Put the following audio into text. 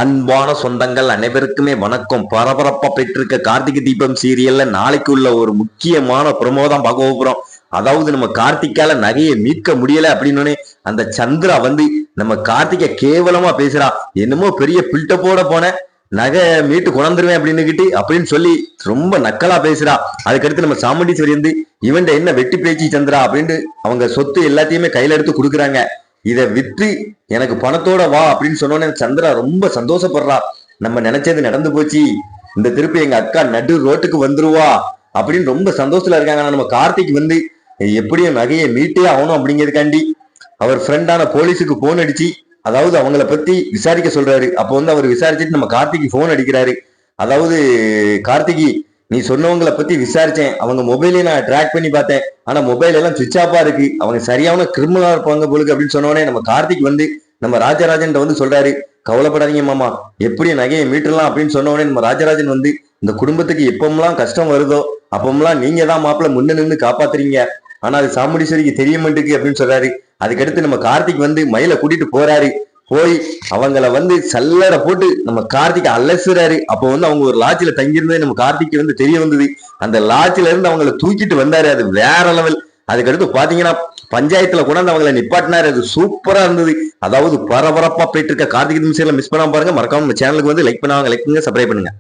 அன்பான சொந்தங்கள் அனைவருக்குமே வணக்கம். பரபரப்பா பெற்றிருக்க கார்த்திகை தீபம் சீரியல்ல நாளைக்கு உள்ள ஒரு முக்கியமான ப்ரோமோ தான் பார்க்க போறோம். அதாவது நம்ம கார்த்திகால நகையை மீட்க முடியல அப்படின்னு அந்த சந்திரா வந்து நம்ம கார்த்திகை கேவலமா பேசுறா. என்னமோ பெரிய பில்டப்போட போன நகை மீட்டு கொண்டாந்துருவேன் அப்படின்னு சொல்லி ரொம்ப நக்கலா பேசுறா. அதுக்கடுத்து நம்ம சாமுண்டீஸ்வரி வந்து இவன் என்ன வெட்டி பேச்சு சந்திரா அப்படின்ட்டு அவங்க சொத்து எல்லாத்தையுமே கையில எடுத்து கொடுக்குறாங்க. இதை வித்து எனக்கு பணத்தோட வா அப்படின்னு சொன்னோன்னே சந்திரா ரொம்ப சந்தோஷப்படுறா. நம்ம நினைச்சது நடந்து போச்சு, இந்த திருப்பி எங்க அக்கா நடு ரோட்டுக்கு வந்துருவா அப்படின்னு ரொம்ப சந்தோஷத்துல இருக்காங்க. நம்ம கார்த்திக் வந்து எப்படியும் நகையை மீட்டே ஆகணும் அப்படிங்கிறதுக்காண்டி அவர் ஃப்ரெண்டான போலீஸுக்கு போன் அடிச்சு அதாவது அவங்கள பத்தி விசாரிக்க சொல்றாரு. அப்போ வந்து அவர் விசாரிச்சுட்டு நம்ம கார்த்திக்கு போன் அடிக்கிறாரு. அதாவது கார்த்திகி, நீ சொன்னவங்களை பத்தி விசாரிச்சேன், அவங்க மொபைலே நான் ட்ராக் பண்ணி பார்த்தேன், ஆனா மொபைல் எல்லாம் சுவிட்ச் ஆஃபா இருக்கு, அவங்க சரியான கிரிமினலா இருப்பாங்க போலுக்கு அப்படின்னு சொன்னோடனே நம்ம கார்த்திக் வந்து நம்ம ராஜராஜன் வந்து சொல்றாரு, கவலைப்படாதீங்க மாமா, எப்படி நகையை மீட்டலாம் அப்படின்னு சொன்ன உடனே நம்ம ராஜராஜன் வந்து இந்த குடும்பத்துக்கு எப்பமெல்லாம் கஷ்டம் வருதோ அப்பமெல்லாம் நீங்க தான் மாப்பிள்ள முன்ன நின்று காப்பாத்துறீங்க, ஆனா அது சாமுண்டீஸ்வரிக்கு தெரிய மாட்டேங்குது அப்படின்னு சொல்றாரு. அதுக்கடுத்து நம்ம கார்த்திக் வந்து மயில கூட்டிட்டு போறாரு. போய் அவங்கள வந்து சல்லற போட்டு நம்ம கார்த்திக் அலசுறாரு. அப்போ வந்து அவங்க ஒரு லாட்ஜில தங்கியிருந்தது நம்ம கார்த்திக் வந்து தெரிய வந்தது. அந்த லாட்ஜில இருந்து அவங்களை தூக்கிட்டு வந்தாரு. அது வேற லெவல். அதுக்கடுத்து பாத்தீங்கன்னா பஞ்சாயத்துல கூட அவங்களை நிப்பாட்டினாரு. அது சூப்பரா இருந்தது. அதாவது பரபரப்பா போயிட்டு இருக்க கார்த்திகை நிமிஷம் மிஸ் பண்ணாம பாருங்க. மறக்காம நம்ம சேனலுக்கு வந்து லைக் பண்ணுங்க, சப்ஸ்கிரைப் பண்ணுங்க.